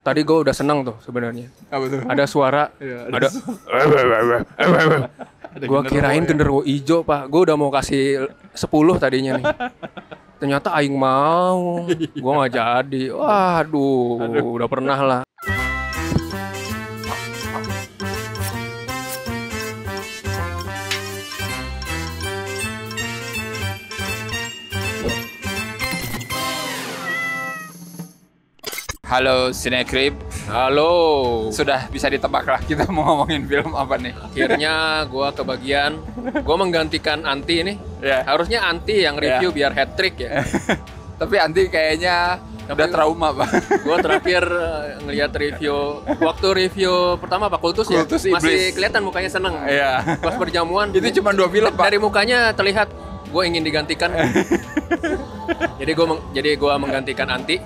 Tadi gue udah seneng tuh sebenarnya. Apa tuh? Ada suara, Iya, ada. Gue kirain genderuwo ijo pak. Gue udah mau kasih 10 tadinya nih. Ternyata aing mau. Gue nggak jadi. Waduh, udah pernah lah. Halo Cinecrip. Halo. Sudah bisa ditebak lah kita mau ngomongin film apa nih? Akhirnya gue kebagian. Gue menggantikan Anti nih. Ya. Harusnya Anti yang review biar hat trick ya. Tapi Anti kayaknya udah trauma Pak. Gue terakhir ngelihat review, waktu review pertama Pak Kultus ya, Kultus masih Iblis. kelihatan mukanya seneng. Iya. Pas perjamuan Itu cuma 2 film Pak. dari mukanya terlihat gue ingin digantikan. jadi gue menggantikan Anti.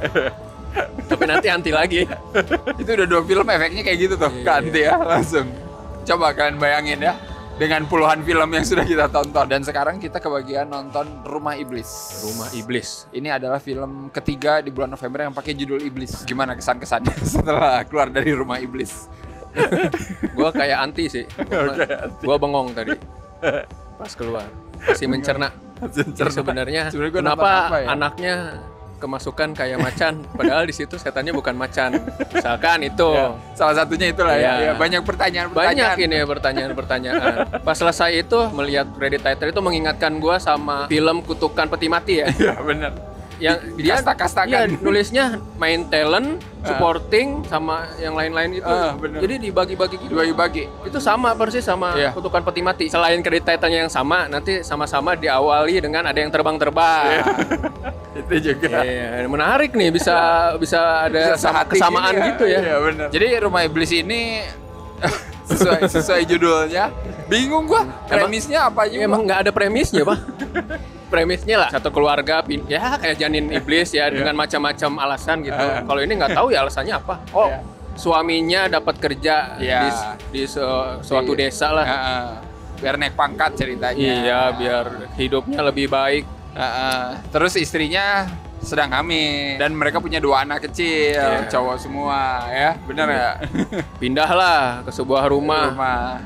Tapi nanti Anti lagi. Itu udah 2 film efeknya kayak gitu tuh ke Anti ya langsung. Coba kalian bayangin ya. Dengan puluhan film yang sudah kita tonton. Dan sekarang kita kebagian nonton Rumah Iblis. Rumah Iblis. Ini adalah film ketiga di bulan November yang pakai judul Iblis. Gimana kesan-kesannya setelah keluar dari Rumah Iblis? Gue kayak Anti sih. Gue bengong tadi pas keluar. Masih mencerna. Jadi sebenarnya gua kenapa nonton apa ya? anaknya kemasukan kayak macan, padahal di situ setannya bukan macan. Misalkan itu. Ya, salah satunya itulah Ya. ya. Banyak pertanyaan-pertanyaan. Banyak ini pertanyaan-pertanyaan. Pas selesai itu melihat credit title itu mengingatkan gua sama film Kutukan Peti Mati ya. Iya benar. Yang Di kasta-kastakan. Iya, nulisnya main talent, supporting sama yang lain-lain itu. Bener. Jadi dibagi-bagi gitu. Dibagi-bagi. Itu sama persis sama Iya. Kutukan Peti Mati. Selain credit title-nya yang sama, nanti sama-sama diawali dengan ada yang terbang-terbang. Itu juga. Iya, menarik nih bisa ada Bisa sehati kesamaan gini gitu ya. Iya benar. Jadi Rumah Iblis ini sesuai judulnya. Bingung gua premisnya apa aja. Emang nggak ada premisnya, Pak. Premisnya lah satu keluarga ya kayak janin iblis ya dengan macam-macam alasan gitu. Kalau ini nggak tahu ya alasannya apa. Oh, suaminya dapat kerja di suatu desa lah. Biar naik pangkat ceritanya. Iya, biar hidupnya lebih baik. Terus istrinya sedang hamil dan mereka punya 2 anak kecil, cowok semua ya. Benar ya? Pindahlah ke sebuah rumah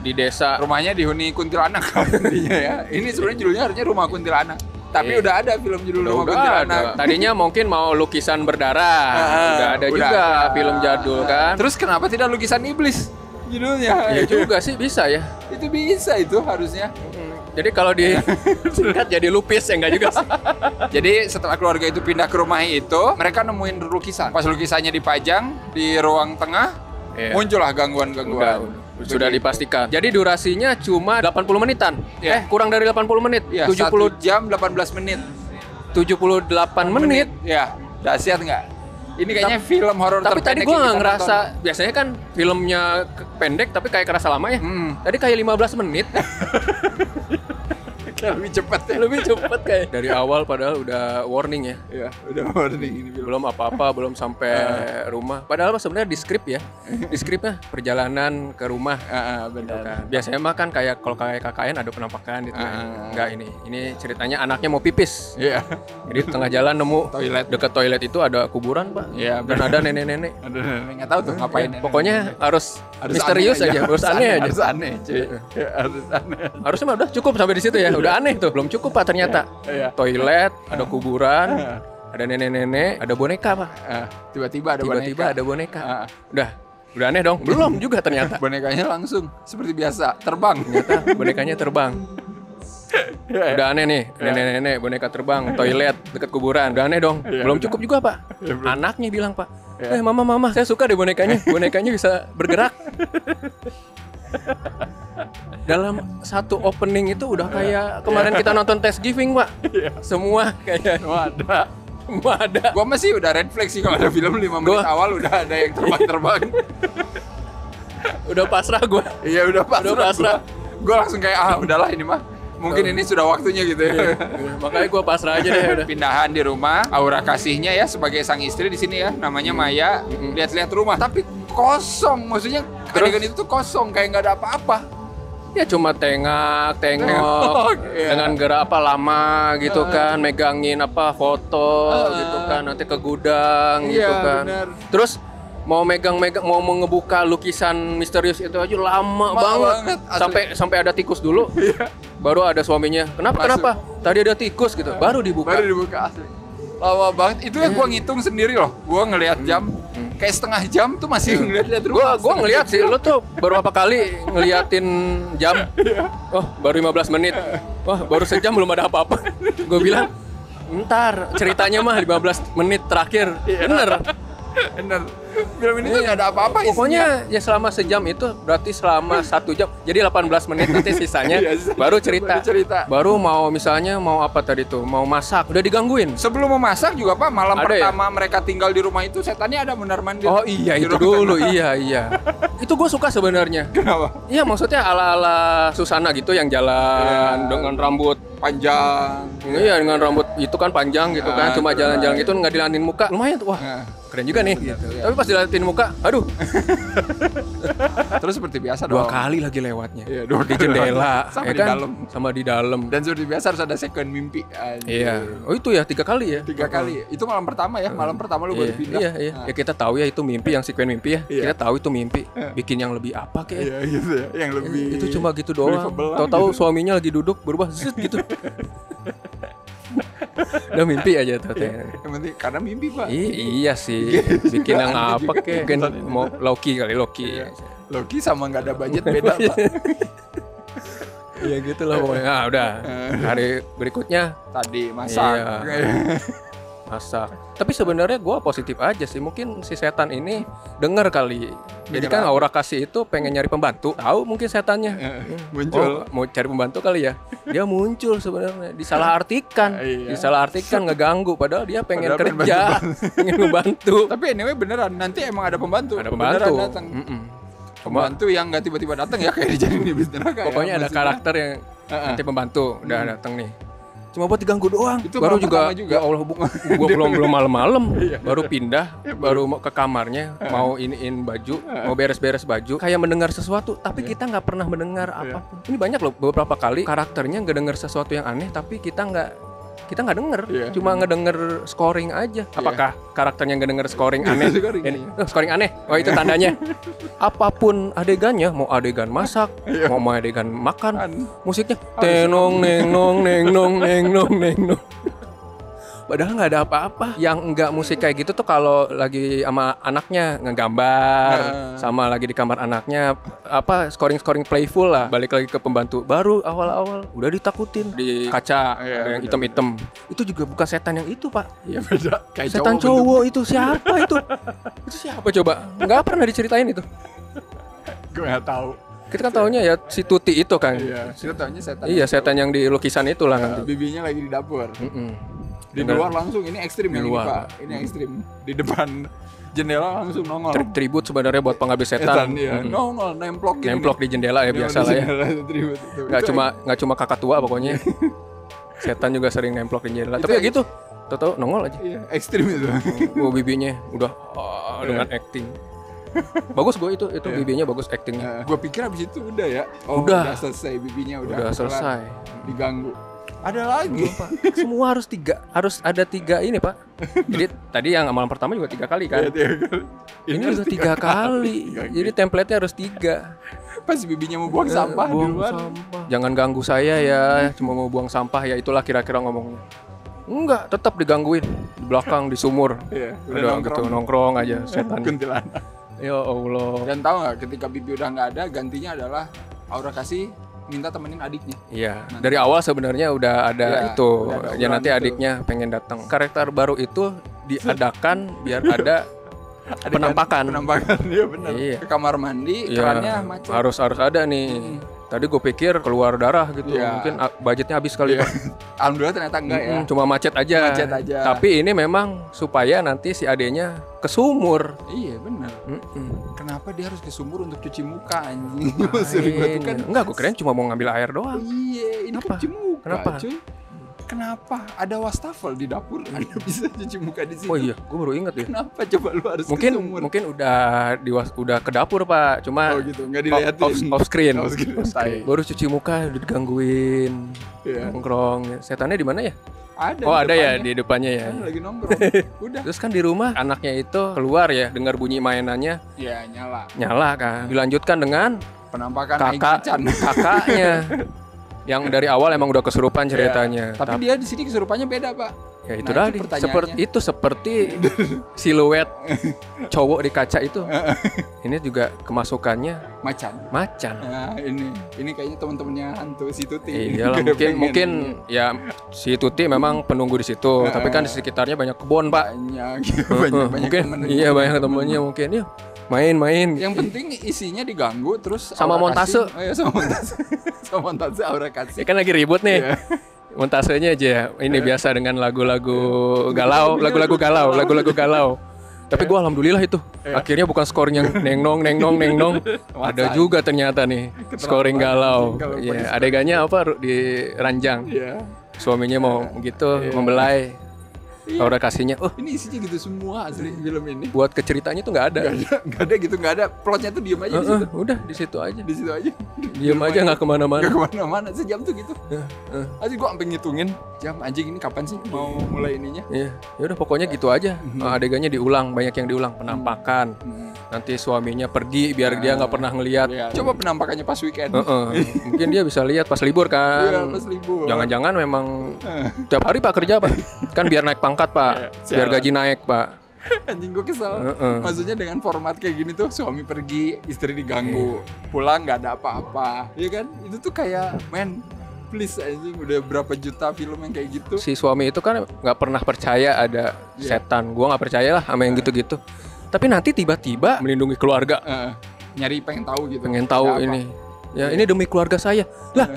di desa. Rumahnya dihuni kuntilanak intinya ya. Ini sebenarnya judulnya harusnya Rumah Kuntilanak. Tapi udah ada film judul Rumah Kuntilanak. Tadinya mungkin mau lukisan berdarah. Udah ada juga film jadul kan. Terus kenapa tidak Lukisan Iblis judulnya? Ya juga sih bisa ya. Itu bisa itu harusnya. Jadi kalau di singkat jadi lupis ya enggak juga sih. Jadi setelah keluarga itu pindah ke rumah itu, mereka nemuin lukisan. Pas lukisannya dipajang di ruang tengah, muncullah gangguan-gangguan. Sudah dipastikan. Jadi durasinya cuma 80 menitan. Kurang dari 80 menit. 1 jam 18 menit. 78 menit. Ya, dahsyat nggak? Ini kayaknya film horor tapi tadi terpendek gue yang nggak kita ngerasa, tonton. biasanya kan filmnya pendek tapi kayak kerasa lama ya. Tadi kayak 15 menit. Kayak lebih cepat ya. Lebih cepet kayak. Dari awal padahal udah warning ya. Iya, udah warning ini film. Belum apa-apa, belum sampai rumah. Padahal sebenarnya di skrip ya. Di skripnya perjalanan ke rumah. Benar. Kan. Biasanya mah kan kayak kalau kayak KKN ada penampakan gitu. Enggak ini. Ini ceritanya anaknya mau pipis. Iya. Jadi tengah jalan nemu Toilet. dekat toilet itu ada kuburan, Pak. Iya, Dan ada nenek-nenek. Aduh, nggak tahu tuh ngapain. Pokoknya harus misterius aja, harus aneh aja. Harus aneh, cuy. Ya, harus aneh. Harusnya mah udah cukup sampai di situ ya. Udah aneh tuh. Belum cukup Pak ternyata. Iya. Toilet, ada kuburan, ada nenek-nenek, ada boneka Pak. Tiba-tiba Tiba-tiba ada boneka. Udah aneh dong. Belum juga ternyata. Bonekanya langsung seperti biasa terbang. Ternyata bonekanya terbang. Udah aneh nih, nenek-nenek boneka terbang, toilet dekat kuburan. Udah aneh dong. Belum cukup juga Pak. Anaknya bilang Pak, mama, saya suka deh bonekanya. Bonekanya bisa bergerak. Dalam satu opening itu udah kayak kemarin kita nonton Thanksgiving Pak. Semua kayak semua ada. Gua masih udah red flag sih kalau ada film 5 menit awal udah ada yang terbang-terbang. Udah pasrah gue. Iya udah pasrah. Gua langsung kayak udahlah ini mah. Mungkin ini sudah waktunya gitu ya. Makanya gue pasrah aja deh udah. Pindahan di rumah, aura kasihnya ya sebagai sang istri di sini ya, namanya Maya, lihat-lihat rumah tapi kosong. Maksudnya adegan itu tuh kosong kayak nggak ada apa-apa. Ya cuma tengok dengan gerak apa lama gitu kan, megangin apa foto gitu kan, nanti ke gudang gitu kan. Bener. Terus mau megang-megang, mau ngebuka lukisan misterius itu aja lama banget. Sampai ada tikus dulu. Baru ada suaminya. Kenapa? Tadi ada tikus gitu. Baru dibuka asli. Lama banget. Itu yang gua ngitung sendiri loh. Gua ngelihat jam kayak setengah jam tuh masih ngeliat rumah. Gua ngeliat sih, lu tuh beberapa kali ngeliatin jam. Oh, baru 15 menit. Wah, baru sejam belum ada apa-apa. Gue bilang, ntar ceritanya mah 15 menit terakhir. Bener. Film ini tuh gak ada apa-apa isinya. Pokoknya ya selama sejam itu berarti selama 1 jam. Jadi 18 menit nanti sisanya baru cerita. Baru mau misalnya mau apa tadi tuh, mau masak, udah digangguin. Sebelum mau masak juga Pak, malam pertama mereka tinggal di rumah itu setannya ada mondar-mandir. Oh iya, itu dulu. Iya. Itu gue suka sebenarnya. Kenapa? Iya, maksudnya ala-ala Susana gitu yang jalan dengan rambut panjang. Iya, dengan rambut itu kan panjang gitu kan, cuma jalan-jalan gitu nggak dilanin muka. Lumayan tuh, wah. Keren juga nih gitu. Tapi pas dilatin muka, aduh. Terus seperti biasa 2 kali lagi lewatnya. Iya, di jendela, sama ya di kan? dalam. Sama di dalam. Dan seperti biasa harus ada second mimpi. Iya. Oh itu ya 3 kali ya? 3 kali. Itu malam pertama ya. Malam pertama lu baru pindah. Iya. Ya kita tahu ya itu mimpi, yang sekuen mimpi ya. Kita tahu itu mimpi. Bikin yang lebih apa kayak? Iya gitu ya. Yang lebih. Itu cuma gitu doang. Tahu-tahu suaminya lagi duduk berubah zet gitu. Udah mimpi aja tuh. Yang penting karena mimpi Pak. Iya sih. Bikin yang apa kayak? Mungkin mau Loki kali. Loki sama nggak ada budget beda Pak. Iya gitu lah pokoknya. Nah udah. Hari berikutnya tadi masak. Masak. Tapi sebenarnya gue positif aja sih. Mungkin si setan ini dengar kali. Jadi kan Aura Kasih itu pengen nyari pembantu. Tahu mungkin setannya. Muncul. Mau cari pembantu kali ya. Dia muncul sebenarnya. Disalahartikan. Disalahartikan ngeganggu. Padahal dia pengen kerja. Pengen ngebantu. Tapi anyway beneran. Nanti emang ada pembantu. Ada pembantu. Beneran datang. Pembantu yang nggak tiba-tiba datang ya kayak dijadiin Iblis Neraka. Pokoknya ada karakter yang nanti pembantu udah datang nih. Cuma buat diganggu doang. Itu baru juga. Ya Allah, gua belum malam-malam. Baru pindah, baru mau ke kamarnya, mau iniin baju, mau beres-beres baju. Kayak mendengar sesuatu, tapi kita nggak pernah mendengar apapun. Ini banyak loh beberapa kali karakternya nggak dengar sesuatu yang aneh, tapi kita nggak denger, cuma ngedenger scoring aja. Apakah karakternya nggak denger scoring aneh? Scoring aneh. Oh itu tandanya. Apapun adegannya, mau adegan masak, mau adegan makan, musiknya tenong neng nong. Padahal nggak ada apa-apa. Yang nggak musik kayak gitu tuh kalau lagi sama anaknya ngegambar, sama lagi di kamar anaknya apa scoring playful lah. Balik lagi ke pembantu. Baru awal-awal udah ditakutin di kaca yang hitam-hitam. Itu juga bukan setan yang itu Pak. Iya beda. Kayak setan cowok itu siapa itu? Itu siapa coba? Nggak pernah diceritain itu. Gue nggak tahu. Kita kan taunya ya si Tuti itu kan. Iya. Kita taunya setan. Iya setan yang di lukisan itulah nanti. Bibinya lagi di dapur. Di luar langsung ini ekstrim yang ini Pak. Ini ekstrim. Di depan jendela langsung nongol. Tribut sebenarnya buat pengabdi setan. Nongol nemplok gitu. Nemplok di jendela ya biasa lah ya. Nggak cuma kakak tua pokoknya. Setan juga sering nemplok di jendela. Tapi ya gitu. Tahu nongol aja. Iya, ekstrim itu. Bibinya udah dengan acting. Bagus gue itu bibinya bagus actingnya. Gue pikir abis itu udah ya. Udah selesai bibinya udah selesai. Diganggu. Ada lagi Pak. Semua harus ada 3 ini Pak. Jadi tadi yang amalan pertama juga 3 kali kan. Ini juga 3 kali. Jadi template-nya harus 3. Pas bibinya mau buang sampah di luar. Jangan ganggu saya ya. Cuma mau buang sampah ya, itulah kira-kira ngomongnya. Enggak, tetap digangguin di belakang di sumur. Udah gitu nongkrong aja setan. Kuntilanak. Ya Allah. Dan tahu nggak ketika bibi udah nggak ada, gantinya adalah Aura Kasih minta temenin adiknya. Iya. Dari awal sebenarnya udah ada itu. Ya nanti adiknya pengen datang. Karakter baru itu diadakan biar ada penampakan. Iya benar. Ke kamar mandi, kerannya macet. Harus ada nih. Tadi gue pikir keluar darah gitu. Mungkin budgetnya habis kali Pak. Alhamdulillah ternyata enggak ya. Cuma macet aja. Tapi ini memang supaya nanti si adeknya ke sumur. Iya benar. Kenapa dia harus ke sumur untuk cuci muka anjing? Enggak, gue keren cuma mau ngambil air doang. Iya, ini cuci muka. Kenapa? Cuy. Kenapa ada wastafel di dapur? Anda bisa cuci muka di situ. Oh iya, gue baru ingat ya. Kenapa coba lu harus ke sumur? Mungkin udah ke dapur Pak, cuma gitu, nggak dilihatin. Off screen. Baru cuci muka udah digangguin. Nongkrong. Setannya di mana ya? Ada. Oh ada ya di depannya ya. Lagi nongkrong. Udah. Terus kan di rumah anaknya itu keluar ya, dengar bunyi mainannya. Ya nyala. Nyala kan. Dilanjutkan dengan Penampakan Aing Macan. kakaknya. Yang dari awal emang udah kesurupan ceritanya. Ya, tapi dia di sini kesurupannya beda, Pak. Ya itu tadi. Seperti siluet cowok di kaca itu. Ini juga kemasukannya macan. Nah, ini kayaknya teman-temannya hantu si Tuti. Iyalah mungkin ya si Tuti memang penunggu di situ, tapi kan di sekitarnya banyak kebun, Pak. Banyak mungkin iya banyak temennya mungkin ya. Main. Yang penting isinya diganggu terus sama montase. Sama montase aura kasih. Ya kan lagi ribut nih. Montasenya aja. Ini biasa dengan lagu-lagu galau. Tapi gue alhamdulillah itu. Akhirnya bukan scoring yang neng nong. Ada juga ternyata nih scoring galau. Ya, adegannya apa di ranjang. Suaminya mau gitu membelai. Aura kasihnya, ini isinya gitu semua asli film ini. Buat ke ceritanya tuh nggak ada. Plotnya tuh diem aja di situ. Udah di situ aja. Diem aja nggak kemana-mana. Sejam tuh gitu. Asli gue sampai ngitungin jam anjing ini kapan sih mau mulai ininya. Iya, ya udah pokoknya gitu aja. Adegannya diulang, banyak yang diulang, penampakan. Nanti suaminya pergi biar dia nggak pernah ngelihat. Coba penampakannya pas weekend. Mungkin dia bisa lihat pas libur kan. Iya, pas libur. Jangan-jangan memang tiap hari Pak kerja Pak. Kan biar naik pangkat Pak, biar gaji naik Pak. Anjing gue kesel. Maksudnya dengan format kayak gini tuh suami pergi, istri diganggu, pulang nggak ada apa-apa, ya kan? Itu tuh kayak please anjing udah berapa juta film yang kayak gitu. Si suami itu kan nggak pernah percaya ada setan. Gua nggak percaya lah sama yang gitu-gitu. Tapi nanti tiba-tiba melindungi keluarga. Nyari pengen tahu gitu. Pengen tahu ini. Ya ini demi keluarga saya. Lah.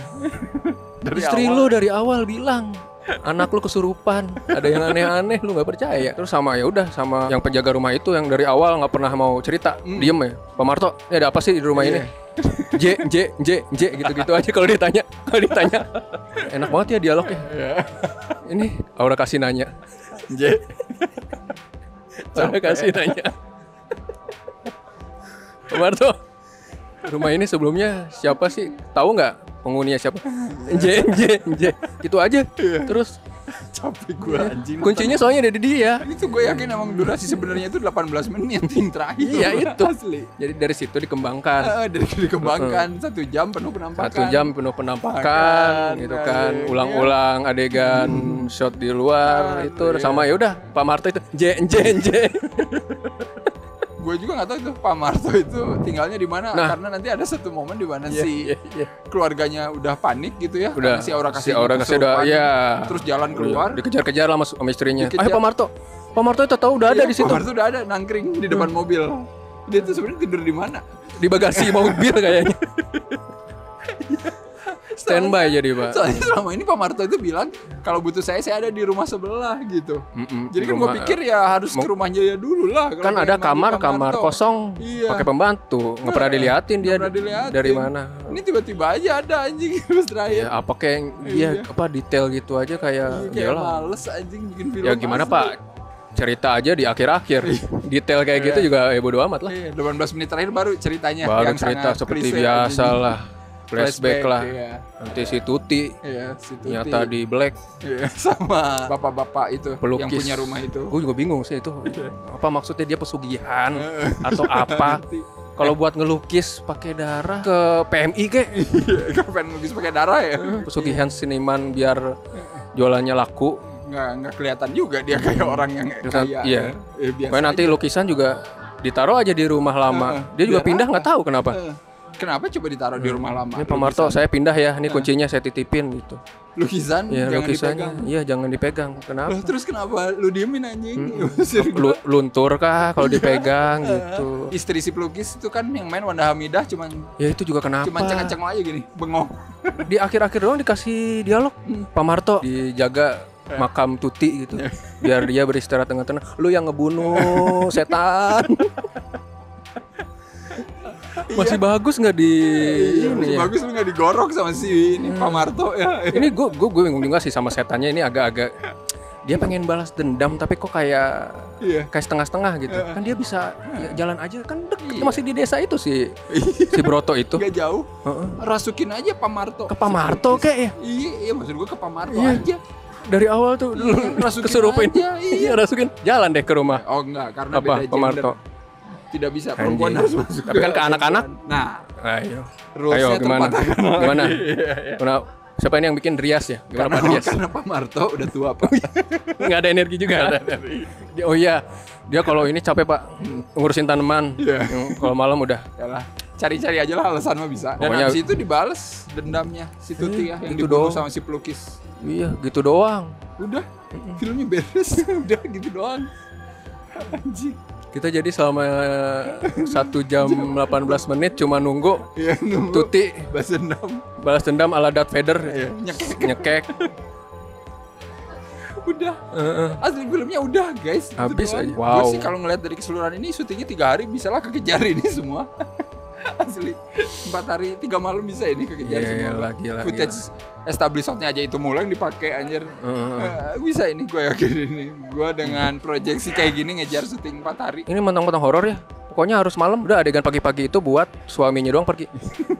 Istri lu dari awal bilang anak lu kesurupan, ada yang aneh-aneh, lu nggak percaya. Terus sama ya udah sama yang penjaga rumah itu yang dari awal nggak pernah mau cerita, diem ya. Pak Marto, ini ada apa sih di rumah ini? J gitu-gitu aja kalau ditanya. Enak banget ya dialognya. Ini Aura kasih nanya. Aura kasih nanya. Pak Marto, rumah ini sebelumnya siapa sih? Tahu nggak? Penghuninya siapa? J gitu aja. Terus capek gue anjing. Kuncinya soalnya ada di dia. Ini tuh gue yakin emang durasi sebenarnya itu 18 menit yang terakhir. Iya itu asli. Jadi dari situ dikembangkan. Dikembangkan 1 jam penuh penampakan gitu kan. Ulang-ulang adegan shot di luar itu sama ya udah Pak Marto itu J. Gue juga nggak tahu itu Pak Marto itu tinggalnya di mana, karena nanti ada satu momen di mana keluarganya udah panik gitu ya, udah si Aura kasih udah terus jalan keluar, dikejar-kejar lah sama istrinya. Ayo Pak Marto itu tahu udah ada di situ. Pak Marto udah ada nangkring di depan mobil. Dia tuh sebenarnya tidur di mana? Di bagasi mobil kayaknya. Standby jadi Pak. Soalnya selama ini Pak Marto itu bilang kalau butuh saya ada di rumah sebelah gitu. Jadi kan gue pikir ya harus ke rumahnya ya dulu lah. Kan ada kamar kosong pakai pembantu, nggak pernah diliatin dia dari mana. Ini tiba-tiba aja ada anjing terus terakhir. Ya, apa kayak dia detail gitu aja kayak males anjing bikin film. Ya gimana Pak? Cerita aja di akhir-akhir. Detail kayak gitu juga ya bodo amat lah. 18 menit terakhir baru ceritanya. Baru cerita seperti biasa lah. Flashback lah. Nanti si Tuti nyata di Black sama bapak-bapak itu pelukis yang punya rumah itu. Gue juga bingung sih itu. Apa maksudnya dia pesugihan atau apa? Kalau buat ngelukis pakai darah ke PMI kek. Pengen ngelukis pakai darah ya. Pesugihan seniman biar jualannya laku. Nggak kelihatan juga dia kayak orang yang kaya. Iya. Pokoknya nanti lukisan juga ditaruh aja di rumah lama. Dia juga pindah nggak tahu kenapa. Kenapa coba ditaruh di rumah lama? Ini Pak Marto, saya pindah ya. Ini kuncinya saya titipin gitu. Lukisan jangan dipegang. Iya, jangan dipegang. Kenapa? Terus kenapa lu diemin anjing? Luntur kah kalau dipegang gitu. Istri si pelukis itu kan yang main Wanda Hamidah cuman. Ya itu juga kenapa? Cuman cengeng aja gini, bengong. Di akhir-akhir doang dikasih dialog. Pak Marto dijaga makam Tuti gitu. Biar dia beristirahat dengan tenang. Lu yang ngebunuh setan. Masih bagus nggak di ini ya? Bagus lu nggak digorok sama si ini Pak Marto ya. Ini gue bingung juga sih sama setannya ini agak-agak dia pengen balas dendam tapi kok kayak setengah-setengah gitu. Kan dia bisa jalan aja kan deket masih di desa itu si Broto itu. Gak jauh. Rasukin aja Pak Marto. Ke Pak Marto kayak ya. Iya maksud gue ke Pak Marto aja. dari awal tuh rasukin kesurupan. aja, Iya, rasukin. Jalan deh ke rumah. Oh enggak, karena Apa, beda Pak Marto? gender. Tidak bisa, perempuan Anjing. harus masuk. Tapi kan ke anak-anak. Nah, Ayo. rules-nya Ayo gimana? terpatahkan Gimana? lagi. Gimana? Siapa ini yang bikin Rias ya? Gimana Pak Rias? Karena Pak Marto udah tua, Pak. Nggak ada energi juga. Oh iya, dia kalau ini capek Pak ngurusin tanaman. Iya. Kalau malam udah. Yalah, cari-cari aja lah alasan mah bisa. Dan Pokoknya- habis itu dibales dendamnya si Tuti ya, yang gitu dibunuh doang. sama si pelukis. Iya, gitu doang. Udah, filmnya beres. Udah gitu doang. Anjing. Kita jadi selama 1 jam 18 menit cuma nunggu Ya, nunggu Tuti balas dendam. balas dendam ala Darth Vader. Iya, Nyekek. Udah. Asli filmnya udah, guys. Itu Habis doang. aja. Gue Wow. sih kalau ngeliat dari keseluruhan ini syutingnya 3 hari bisa lah kekejar ini semua. Asli 4 hari 3 malam bisa ini kekejar semua. Gila. Footage establish shotnya aja itu mulu yang dipakai anjir. Bisa ini gue yakin ini. Gue dengan proyeksi kayak gini ngejar syuting 4 hari. Ini mentang-mentang horor ya. Pokoknya harus malam. Udah adegan pagi-pagi itu buat suaminya doang pergi.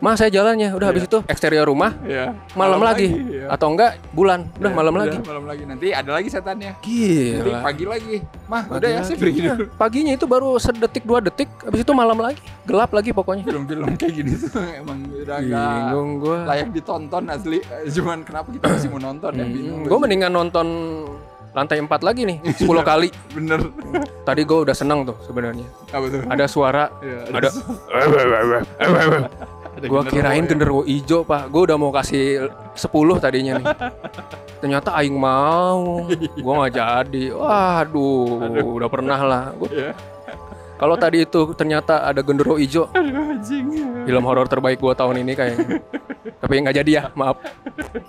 Mas saya jalannya. Udah habis itu eksterior rumah. Iya. Malam lagi. Iya. Atau enggak bulan. Udah malam Udah, lagi. Malam lagi. Nanti ada lagi setannya. Nanti Gila. pagi lagi. Mah, Pagi udah ya lagi. saya pergi Iya. dulu. Paginya itu baru sedetik 2 detik. Habis itu malam lagi. Gelap lagi pokoknya. Film-film kayak gini tuh emang udah nggak Bingung gua. layak ditonton asli. Cuman kenapa kita masih mau nonton ya? Bingung. Gue mendingan nonton lantai 4 lagi nih 10 kali. Bener. Tadi gue udah seneng tuh sebenarnya. Apa tuh? Ada suara. Iya, Ada. Gue kirain genderuwo ijo Pak. Gue udah mau kasih 10 tadinya nih. Ternyata aing mau. Gue nggak jadi. Waduh, udah pernah lah. Iya. Kalau tadi itu ternyata ada genderuwo ijo, Aduh anjing. film horor terbaik gue tahun ini kayaknya. Tapi nggak jadi ya, maaf.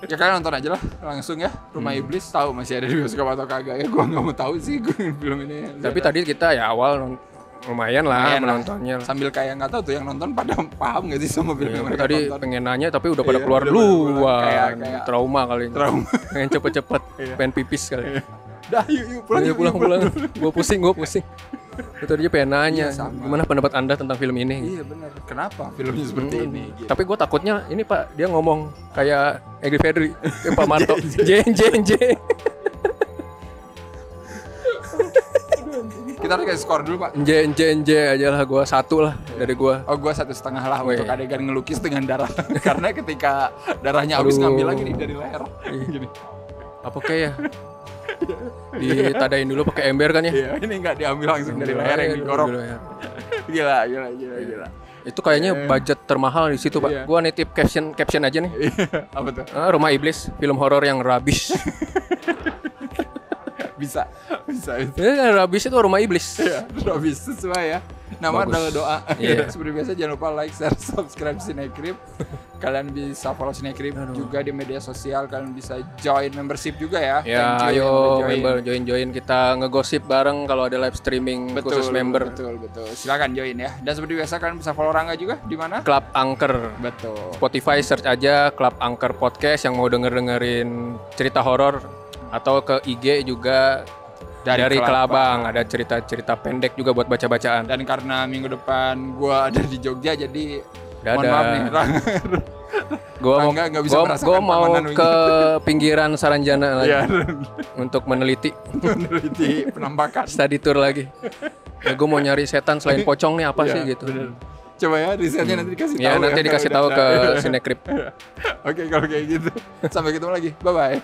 Ya kalian nonton aja lah langsung ya. Rumah Iblis tahu masih ada di bioskop atau kagak ya? Gua nggak mau tahu sih film ini. Tapi tadi kita ya awal lumayan lah Lumayan lah. menontonnya. Sambil kayak nggak tahu tuh yang nonton pada paham nggak sih sama film yang mereka Tadi tonton? pengen nanya tapi udah pada Iya, keluar udah pada duluan. keluar. Kayak- Trauma kali ini. Trauma. Pengen cepet-cepet, pengen pipis kali. Dah yuk pulang Ayo yuk, pulang. Gue pusing. Itu dia pengen nanya, Iya, sama. gimana pendapat Anda tentang film ini? Iya benar. Kenapa filmnya seperti ini? Gitu. Tapi gue takutnya ini Pak, dia ngomong kayak Egi Fedri, kayak Pak Marto. J. Kita harus kasih skor dulu Pak. J aja lah, gue 1 lah dari gue. Oh gua 1,5 lah Weh. untuk adegan ngelukis dengan darah. Karena ketika darahnya habis Aduh. ngambil lagi nih dari leher. Gini. Apa kayak ya? Ditadain dulu pakai ember kan ya? Iya, ini nggak diambil langsung dari leher yang digorok. Dari leher. Gila. Itu kayaknya budget termahal di situ Pak. Iya. Gua nitip caption aja nih. Iya, apa tuh? Rumah Iblis, film horor yang rabis. Bisa. Rabis itu Rumah Iblis. Ya, habis sesuai ya. Nama Bagus. adalah doa. Iya. Seperti biasa jangan lupa like, share, subscribe Cinecrip. Kalian bisa follow Cinecrip juga di media sosial. Kalian bisa join membership juga ya. Ya, Thank you yang ayo udah join. member join kita ngegosip bareng kalau ada live streaming khusus member. Betul. Silakan join ya. Dan seperti biasa kalian bisa follow Rangga juga di mana? Club Angker. Betul. Spotify search aja Club Angker Podcast yang mau dengerin cerita horor atau ke IG juga dari Kelabang ada cerita-cerita pendek juga buat baca-bacaan. Dan karena minggu depan gua ada di Jogja jadi mohon Dadah. maaf nih Rangga. Gua mau Rangga nggak bisa merasakan gua mau keamanan ke pinggiran Saranjana lagi Iya. untuk meneliti Meneliti penampakan. study tour lagi. Ya, gue mau nyari setan selain pocong nih apa sih Iya, gitu. bener. Coba ya risetnya nanti dikasih tahu. Ya nanti kalau dikasih udah tahu ke ada. Cinecrip. Oke kalau kayak gitu. Sampai ketemu lagi. Bye bye.